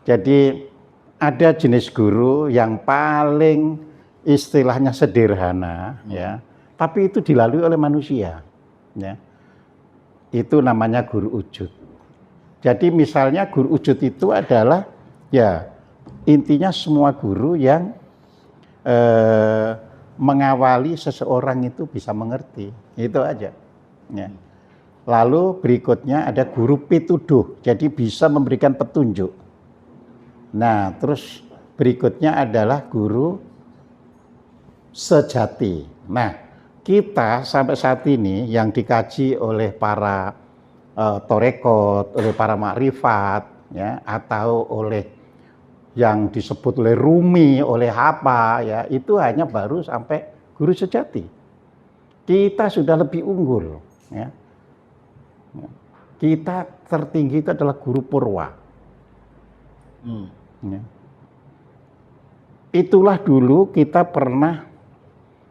Jadi ada jenis guru yang paling istilahnya sederhana, ya, tapi itu dilalui oleh manusia, ya. Itu namanya guru ujud. Jadi misalnya guru ujud itu adalah, ya, intinya semua guru yang mengawali seseorang itu bisa mengerti, itu aja. Ya. Lalu berikutnya ada guru pituduh, jadi bisa memberikan petunjuk. Nah, terus berikutnya adalah guru sejati. Nah, kita sampai saat ini yang dikaji oleh para torekot, oleh para makrifat, ya, atau oleh yang disebut oleh Rumi, oleh apa, ya, itu hanya baru sampai guru sejati. Kita sudah lebih unggul, ya. Kita tertinggi itu adalah guru purwa. Ya. Itulah dulu kita pernah,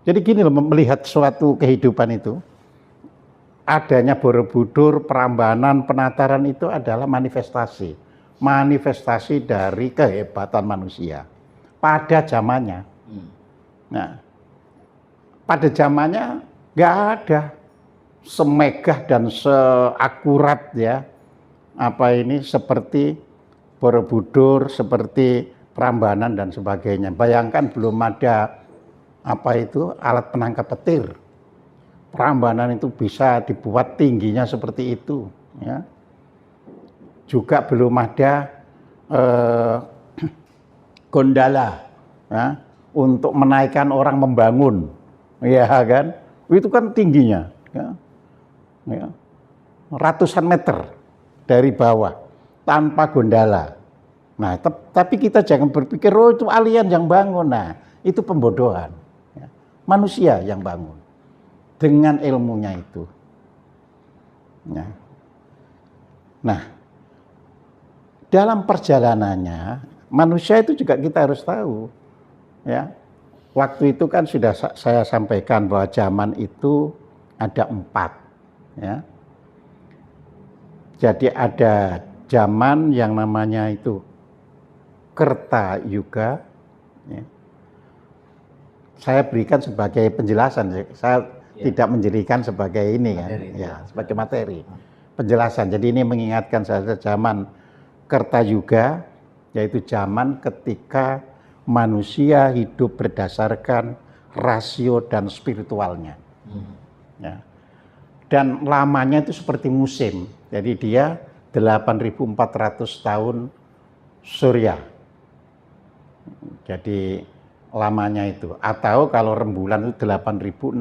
jadi gini loh, melihat suatu kehidupan itu, adanya Borobudur, Prambanan, Penataran itu adalah manifestasi dari kehebatan manusia pada zamannya. Nah, pada zamannya nggak ada semegah dan seakurat, ya, apa ini, seperti Borobudur, seperti Prambanan dan sebagainya. Bayangkan belum ada apa itu alat penangkap petir. Prambanan itu bisa dibuat tingginya seperti itu, ya. Juga belum ada gondala, ya, untuk menaikkan orang membangun, ya kan? Itu kan tingginya, ya, ya, ratusan meter dari bawah tanpa gondala. Nah, tapi kita jangan berpikir, oh itu alien yang bangun. Nah, itu pembodohan, ya. Manusia yang bangun dengan ilmunya itu, ya. Nah, dalam perjalanannya manusia itu juga kita harus tahu, ya. Waktu itu kan sudah saya sampaikan bahwa zaman itu ada 4, ya. Jadi ada zaman yang namanya itu Kerta Yuga, ya. Saya berikan sebagai penjelasan, saya tidak menjadikan sebagai ini kan, ya, sebagai materi penjelasan. Jadi ini mengingatkan saya zaman Kerta Yuga, yaitu zaman ketika manusia hidup berdasarkan rasio dan spiritualnya. Ya. Dan lamanya itu seperti musim. Jadi dia 8.400 tahun surya. Jadi lamanya itu. Atau kalau rembulan itu 8.652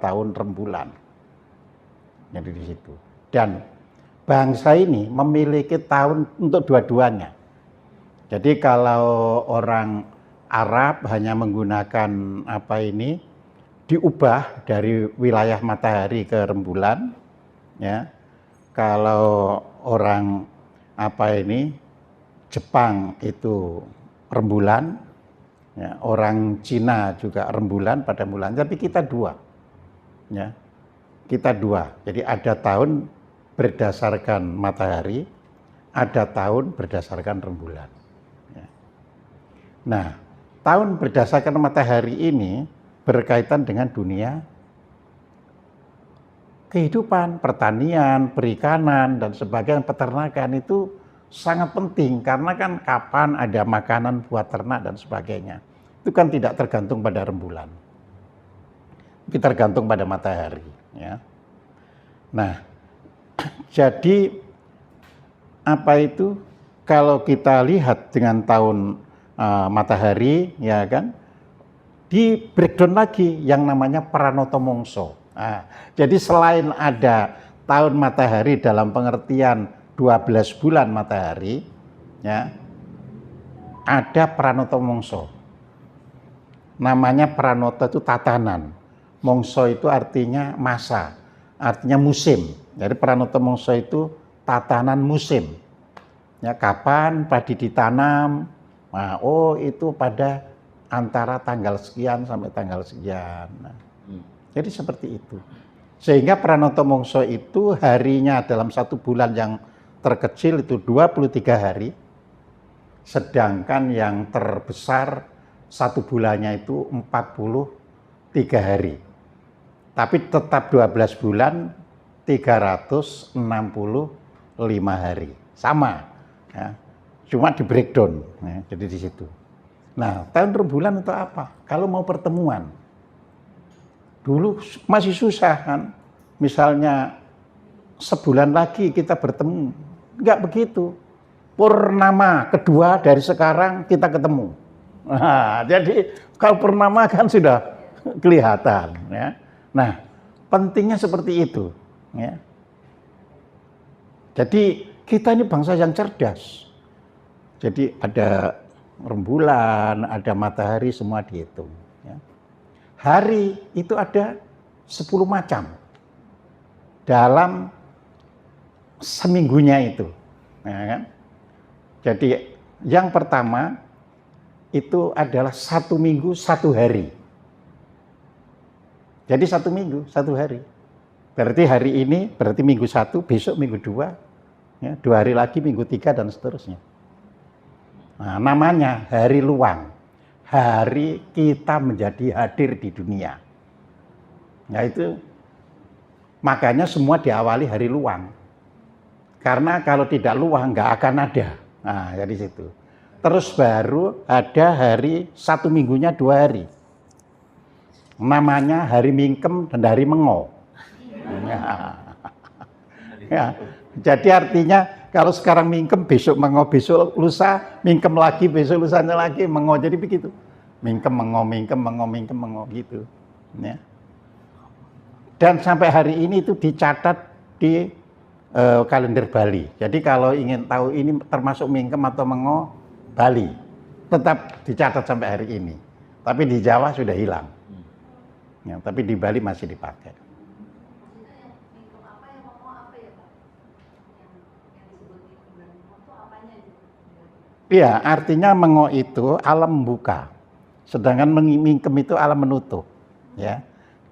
tahun rembulan. Jadi di situ. Dan bangsa ini memiliki tahun untuk dua-duanya. Jadi kalau orang Arab hanya menggunakan apa ini, diubah dari wilayah matahari ke rembulan, ya. Kalau orang apa ini, Jepang itu rembulan, ya. Orang Cina juga rembulan pada bulan, tapi kita 2, ya. Kita 2. Jadi ada tahun berdasarkan matahari, ada tahun berdasarkan rembulan. Nah, tahun berdasarkan matahari ini berkaitan dengan dunia kehidupan, pertanian, perikanan, dan sebagainya, peternakan itu sangat penting, karena kan kapan ada makanan buat ternak dan sebagainya. Itu kan tidak tergantung pada rembulan, tapi tergantung pada matahari, ya. Nah, jadi apa itu, kalau kita lihat dengan tahun matahari, ya kan, di breakdown lagi yang namanya Pranoto Mongso. Nah, jadi selain ada tahun matahari dalam pengertian 12 bulan matahari, ya, ada Pranoto Mongso. Namanya Pranoto itu tatanan, Mongso itu artinya masa, artinya musim. Jadi Pranoto Mongso itu tatanan musim. Ya, kapan padi ditanam? Nah, oh itu pada antara tanggal sekian sampai tanggal sekian. Nah, jadi seperti itu. Sehingga Pranoto Mongso itu harinya dalam 1 bulan yang terkecil itu 23 hari. Sedangkan yang terbesar satu bulannya itu 43 hari. Tapi tetap 12 bulan 365 hari. Sama. Ya. Cuma di breakdown. Ya, jadi di situ. Nah, tahun rembulan itu apa? Kalau mau pertemuan. Dulu masih susah kan. Misalnya sebulan lagi kita bertemu. Enggak begitu. Purnama kedua dari sekarang kita ketemu. Nah, jadi kalau purnama kan sudah kelihatan. Ya. Nah, pentingnya seperti itu. Ya. Jadi kita ini bangsa yang cerdas. Jadi ada rembulan, ada matahari, semua dihitung. Ya. Hari itu ada 10 macam dalam seminggunya itu. Ya kan? Jadi yang pertama itu adalah 1 minggu 1 hari. Jadi 1 minggu 1 hari. Berarti hari ini berarti minggu 1, besok minggu 2, ya, 2 hari lagi minggu 3 dan seterusnya. Nah, namanya hari luang. Hari kita menjadi hadir di dunia. Nah itu makanya semua diawali hari luang. Karena kalau tidak luang nggak akan ada. Nah, jadi situ. Terus baru ada hari 1 minggunya 2 hari. Namanya hari Mingkem dan hari Mengo. Ya. Ya. Jadi artinya kalau sekarang Mingkem, besok Mengo, besok lusa Mingkem lagi, besok lusanya lagi Mengo. Jadi begitu. Mingkem, Mengo, Mingkem, Mengo, Mingkem, Mengo gitu. Ya. Dan sampai hari ini itu dicatat di kalender Bali. Jadi kalau ingin tahu ini termasuk Mingkem atau Mengo, Bali tetap dicatat sampai hari ini. Tapi di Jawa sudah hilang. Ya, tapi di Bali masih dipakai. Iya, artinya Mengo itu alam membuka. Sedangkan Mingkem itu alam menutup. Ya.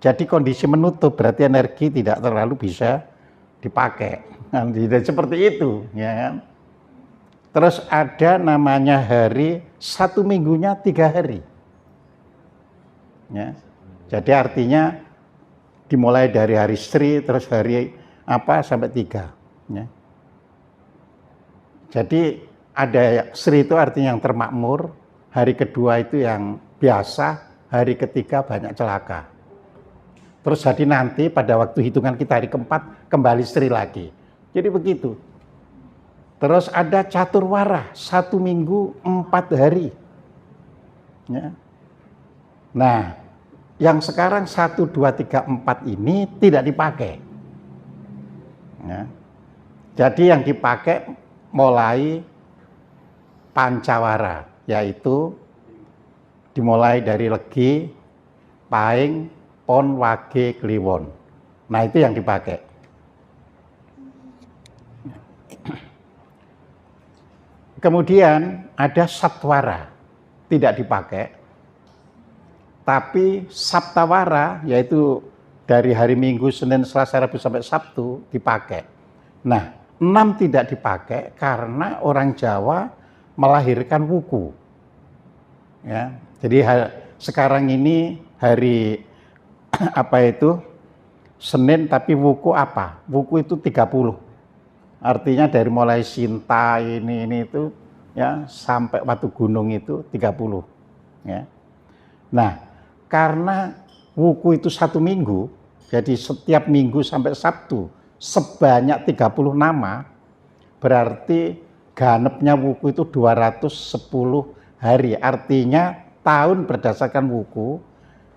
Jadi kondisi menutup berarti energi tidak terlalu bisa dipakai. Nah, seperti itu, ya kan? Terus ada namanya hari 1 minggunya 3 hari. Ya. Jadi artinya dimulai dari hari Sri terus hari apa sampai 3. Ya. Jadi ada Sri itu artinya yang termakmur, hari kedua itu yang biasa, hari ketiga banyak celaka. Terus jadi nanti pada waktu hitungan kita hari keempat kembali Sri lagi. Jadi begitu. Terus ada Caturwara, 1 minggu 4 hari. Ya. Nah, yang sekarang 1, 2, 3, 4 ini tidak dipakai. Ya. Jadi yang dipakai mulai Pancawara, yaitu dimulai dari Legi, Paing, Pon, Wage, Kliwon. Nah itu yang dipakai. Kemudian ada Satwara, tidak dipakai. Tapi Saptawara, yaitu dari hari Minggu, Senin, Selasa, Rabu sampai Sabtu dipakai. Nah, 6 tidak dipakai karena orang Jawa melahirkan wuku. Ya, jadi sekarang ini hari apa itu Senin tapi wuku apa? Wuku itu 30. Artinya dari mulai Sinta ini itu ya sampai Watu Gunung itu 30. Ya. Nah, karena wuku itu 1 minggu, jadi setiap minggu sampai Sabtu sebanyak 30 nama, berarti ganepnya wuku itu 210 hari. Artinya tahun berdasarkan wuku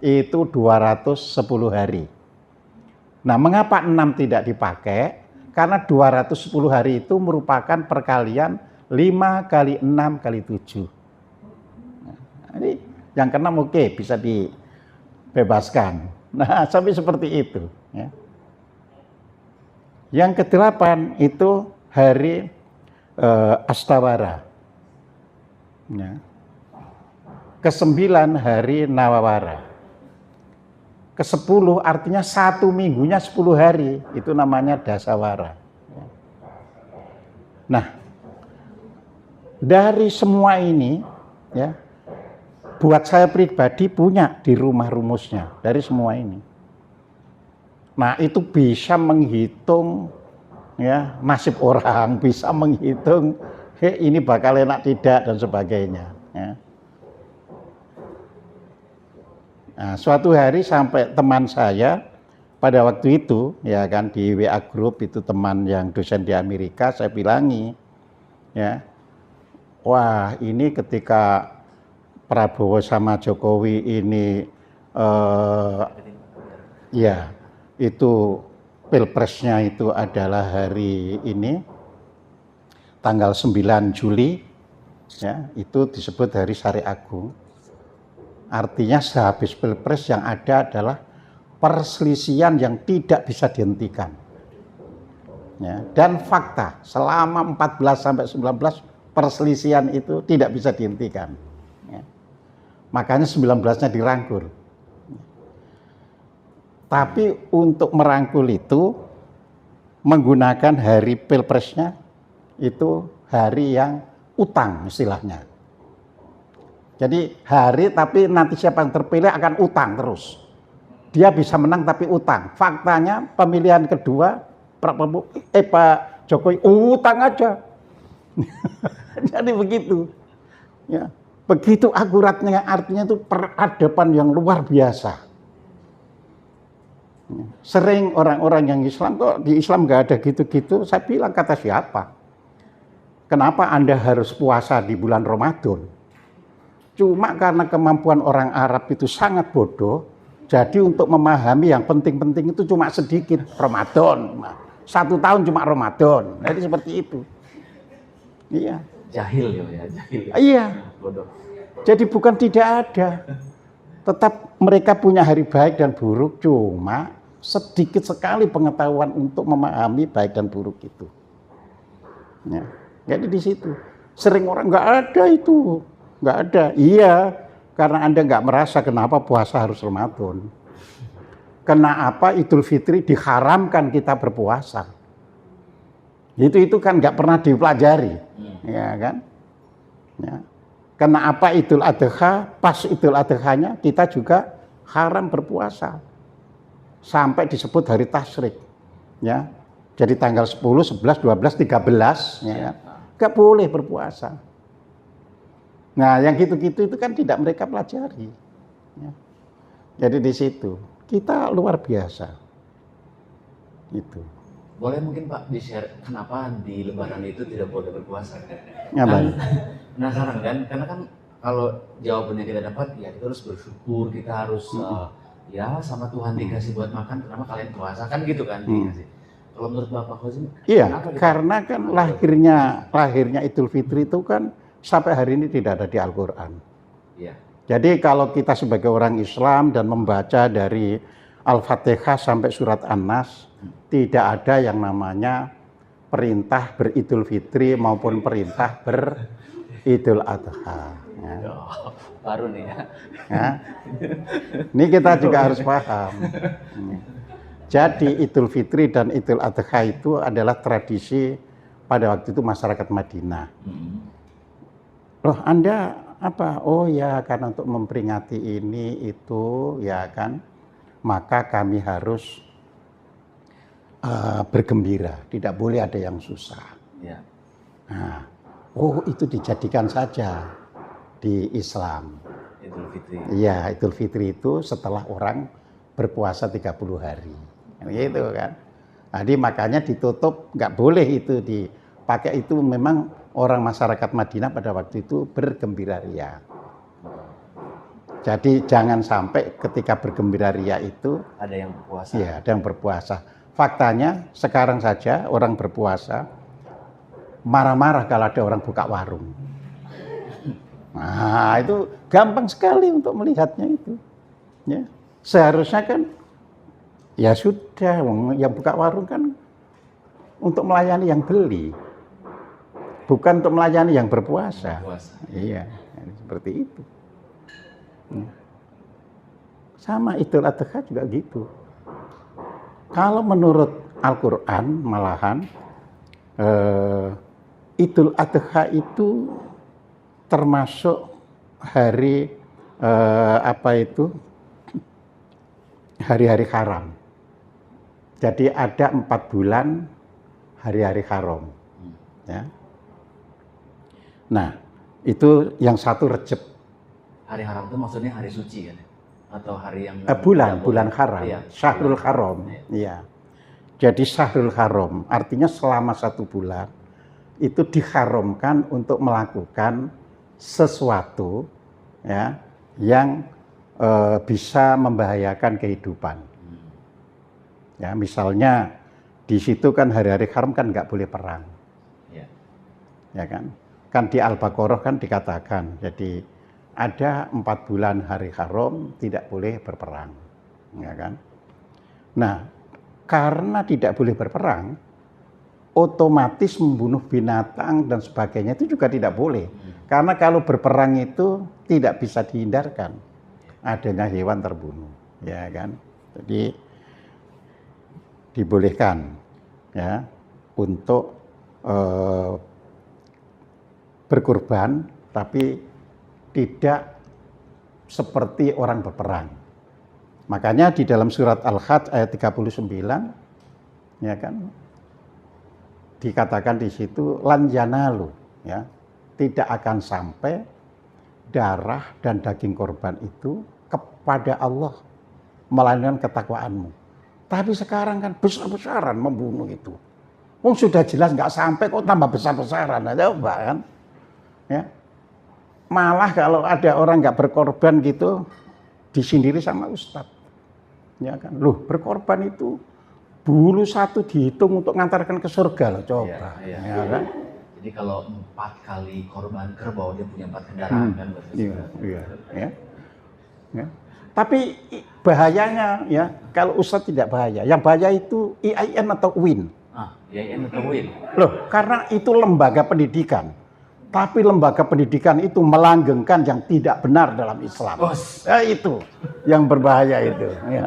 itu 210 hari. Nah, mengapa 6 tidak dipakai? Karena 210 hari itu merupakan perkalian 5 kali 6 kali 7. Nah, ini yang keenam oke, bisa dibebaskan. Nah, sampai seperti itu. Ya. Yang ke-8 itu hari Astawara. Ya. Ke-9 hari Nawawara. Ke-10 artinya 1 minggunya 10 hari, itu namanya Dasawara. Nah, Dari semua ini, ya, buat saya pribadi punya di rumah rumusnya dari semua ini. Nah, itu bisa menghitung ya nasib orang, bisa menghitung ini bakal enak tidak dan sebagainya. Ya. Nah, suatu hari sampai teman saya pada waktu itu ya kan di WA Group itu teman yang dosen di Amerika, saya bilangi ya, wah ini ketika Prabowo sama Jokowi ini ya itu pilpresnya itu adalah hari ini tanggal 9 Juli ya, itu disebut hari Syariah Agung. Artinya sehabis pilpres yang ada adalah perselisihan yang tidak bisa dihentikan. Ya, dan fakta selama 14 sampai 19 perselisihan itu tidak bisa dihentikan. Ya. Makanya 19-nya dirangkul. Tapi untuk merangkul itu menggunakan hari pilpresnya itu hari yang utang istilahnya. Jadi hari tapi nanti siapa yang terpilih akan utang terus. Dia bisa menang tapi utang. Faktanya pemilihan kedua Pak Jokowi utang aja. Jadi begitu. Ya, begitu akuratnya, artinya itu peradaban yang luar biasa. Sering orang-orang yang Islam, kok di Islam nggak ada gitu-gitu, saya bilang kata siapa? Kenapa Anda harus puasa di bulan Ramadan? Cuma karena kemampuan orang Arab itu sangat bodoh, jadi untuk memahami yang penting-penting itu cuma sedikit, Ramadan. 1 tahun cuma Ramadan, jadi seperti itu. Iya. Jahil ya, jahil. Iya. Bodoh. Jadi bukan tidak ada, tetap mereka punya hari baik dan buruk, cuma sedikit sekali pengetahuan untuk memahami baik dan buruk itu. Ya. Jadi di situ sering orang nggak ada itu, nggak ada. Iya, karena Anda nggak merasa kenapa puasa harus Ramadan. Kenapa Idul Fitri diharamkan kita berpuasa? Itu kan nggak pernah dipelajari, ya kan? Ya. Kenapa Idul Adha, pas Idul Adhanya kita juga haram berpuasa. Sampai disebut hari tasyrik. Ya. Jadi tanggal 10, 11, 12, 13 ya kan? Nggak boleh berpuasa. Nah, yang gitu-gitu itu kan tidak mereka pelajari. Ya. Jadi di situ kita luar biasa. Itu. Boleh mungkin Pak di-share kenapa di Lebaran itu tidak boleh berpuasa? Ya, kan, penasaran kan? Karena kan kalau jawabannya kita dapat, ya kita harus bersyukur, kita harus ya sama Tuhan dikasih buat makan, kenapa kalian puasa? Kan gitu kan dikasih. Kalau menurut Bapak Khozim, iya, karena kan lahirnya Idul Fitri itu kan sampai hari ini tidak ada di Al-Quran. Iya. Jadi kalau kita sebagai orang Islam dan membaca dari Al-Fatihah sampai surat An-Nas, tidak ada yang namanya perintah beridul fitri maupun perintah beridul adha. Ya. Oh, baru nih ya. Ya. Ini kita juga harus paham. Jadi Idul Fitri dan Idul Adha itu adalah tradisi pada waktu itu masyarakat Madinah. Loh, Anda apa? Oh ya, karena untuk memperingati ini itu ya kan, maka kami harus bergembira, tidak boleh ada yang susah. Ya. Nah, oh itu dijadikan saja di Islam. Idul Fitri. Iya, Idul Fitri itu setelah orang berpuasa 30 hari. Gitu kan. Jadi makanya ditutup, nggak boleh itu dipakai, itu memang orang masyarakat Madinah pada waktu itu bergembira ria. Jadi jangan sampai ketika bergembira ria itu ada yang berpuasa. Iya, ada yang berpuasa. Faktanya sekarang saja orang berpuasa marah-marah kalau ada orang buka warung. Nah, itu gampang sekali untuk melihatnya itu. Ya. Seharusnya kan ya sudah, yang buka warung kan untuk melayani yang beli, bukan untuk melayani yang berpuasa. Iya, seperti itu. Sama Idul Adha juga gitu. Kalau menurut Al-Quran malahan Idul Adha itu termasuk hari hari-hari haram. Jadi ada 4 bulan hari-hari haram. Ya. Nah, itu yang satu Rejab. Hari haram itu maksudnya hari suci kan? Atau hari yang Bulan haram, iya. Syahrul Haram. Iya. Jadi Syahrul Haram artinya selama 1 bulan itu diharamkan untuk melakukan sesuatu ya yang bisa membahayakan kehidupan. Ya, misalnya di situ kan hari-hari haram kan nggak boleh perang. Ya kan? Kan di Al-Baqarah kan dikatakan, jadi ada 4 bulan hari haram tidak boleh berperang, ya kan? Nah, karena tidak boleh berperang, otomatis membunuh binatang dan sebagainya itu juga tidak boleh. Karena kalau berperang itu tidak bisa dihindarkan adanya hewan terbunuh, ya kan? Jadi dibolehkan ya untuk berkorban, tapi tidak seperti orang berperang. Makanya di dalam surat Al-Hajj ayat 39 ya kan dikatakan di situ lan yanalu, ya, tidak akan sampai darah dan daging korban itu kepada Allah melainkan ketakwaanmu. Tapi sekarang kan besar-besaran membunuh itu. Wong sudah jelas nggak sampai kok tambah besar-besaran, coba kan? Ya. Malah kalau ada orang nggak berkorban gitu disindiri sama ustadz. Ya kan? Loh, berkorban itu bulu satu dihitung untuk ngantarkan ke surga loh, coba. Iya. Ya kan? Jadi kalau 4 kali korban kerbau dia punya 4 kendaraan kan berarti. Iya. Ya. Tapi bahayanya ya, kalau ustadz tidak bahaya. Yang bahaya itu IAIN atau UIN. IAIN atau UIN. Loh, karena itu lembaga pendidikan. Tapi lembaga pendidikan itu melanggengkan yang tidak benar dalam Islam. Ya, itu yang berbahaya itu. Ya,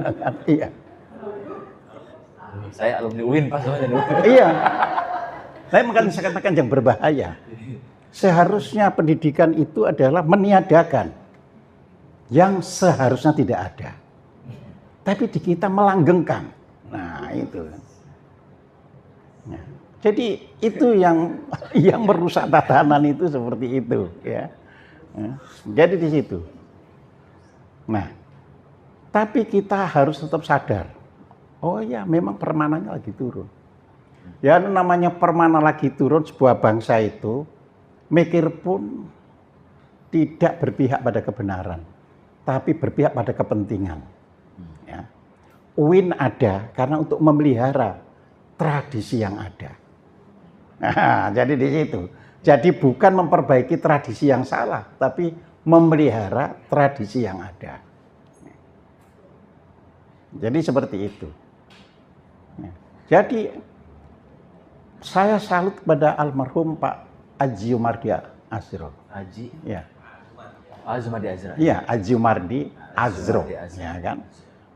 iya. Saya alumni UIN Pak soalnya. Iya. Saya makanya saya katakan yang berbahaya. Seharusnya pendidikan itu adalah meniadakan yang seharusnya tidak ada. Tapi di kita melanggengkan. Nah, itu. Nah, jadi itu yang merusak tatanan itu seperti itu, ya. Jadi di situ. Nah, tapi kita harus tetap sadar. Oh ya, memang permananya lagi turun. Ya namanya permana lagi turun, sebuah bangsa itu mikir pun tidak berpihak pada kebenaran, tapi berpihak pada kepentingan. Ya. UIN ada karena untuk memelihara tradisi yang ada. Nah, jadi di situ. Jadi bukan memperbaiki tradisi yang salah, tapi memelihara tradisi yang ada. Jadi seperti itu. Jadi saya salut kepada almarhum Pak Haji Jumardi Azro. Haji? Ya. Jumardi Azro. Iya, Haji Jumardi Azro. Ya kan?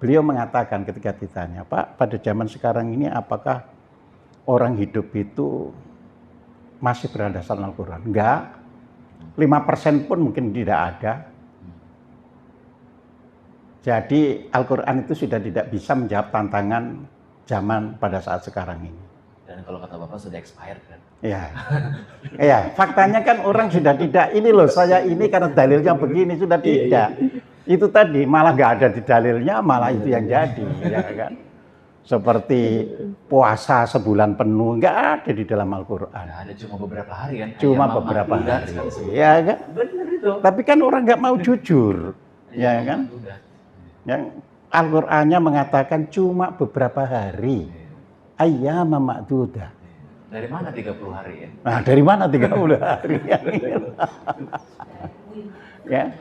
Beliau mengatakan ketika ditanya, Pak, pada zaman sekarang ini apakah orang hidup itu masih berdasarkan Al-Quran? Enggak. 5% pun mungkin tidak ada. Jadi Al-Quran itu sudah tidak bisa menjawab tantangan zaman pada saat sekarang ini. Dan kalau kata Bapak sudah expired kan? Iya. Iya, faktanya kan orang sudah tidak, ini loh saya ini karena dalilnya begini, sudah tidak. Itu tadi malah nggak ada di dalilnya, malah itu yang jadi, ya kan? Seperti puasa sebulan penuh, nggak ada di dalam Al-Quran. Ada cuma beberapa hari kan? Cuma beberapa hari, ya kan? Benar itu. Tapi kan orang nggak mau jujur, ya kan? Yang Al-Qur'annya mengatakan cuma beberapa hari. Ayyama ma'dudah. Dari mana 30 hari ya? Nah, dari mana 30 hari? Ya.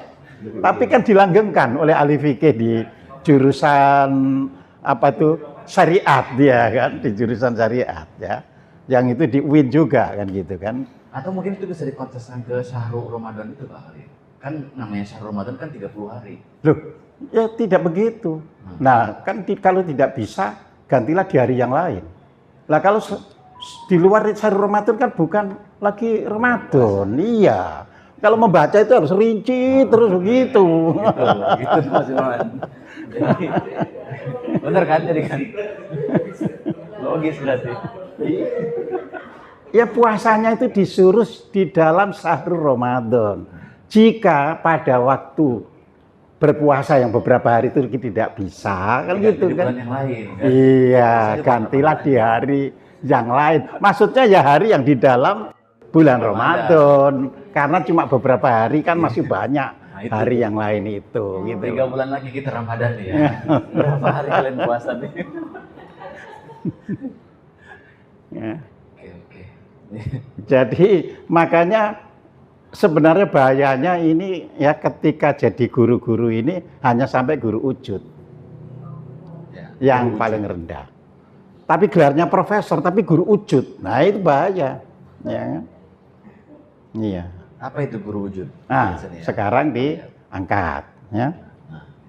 Tapi kan dilanggengkan oleh ahli fikih di jurusan apa tuh? Syariat dia kan, di jurusan syariat ya. Yang itu di UIN juga kan gitu kan. Atau mungkin itu bisa dikonteskan ke Syahrul Ramadan itu Pak kali. Kan namanya Syahrul Ramadan kan 30 hari. Loh, ya tidak begitu. Nah, kan kalau tidak bisa gantilah di hari yang lain. Lah kalau di luar Syahrul Ramadan kan bukan lagi Ramadan. Iya. Kalau membaca itu harus rinci terus begitu. Gitu Mas Iman. Jadi, bener kan jadi kan? Logis berarti. Ya puasanya itu disuruh di dalam syahrul Ramadan. Jika pada waktu berpuasa yang beberapa hari itu tidak bisa, kan gitu Di kan? bulan yang lain. Kan? Iya, Bisa di bulan gantilah Ramadan. di hari yang lain. Maksudnya ya hari yang di dalam bulan Ramadan. Karena cuma beberapa hari kan masih banyak itu hari tuh. yang lain itu. Gitu. 3 bulan lagi kita Ramadan nih ya. Berapa hari kalian puasa nih? Ya. Oke. Jadi makanya sebenarnya bahayanya ini ya ketika jadi guru-guru ini hanya sampai guru ujud Ya, yang paling rendah. Tapi gelarnya profesor, tapi guru ujud. Nah itu bahaya. Ya. Iya. Apa itu guru wujud? Nah Biasanya ya. sekarang diangkat. Ya.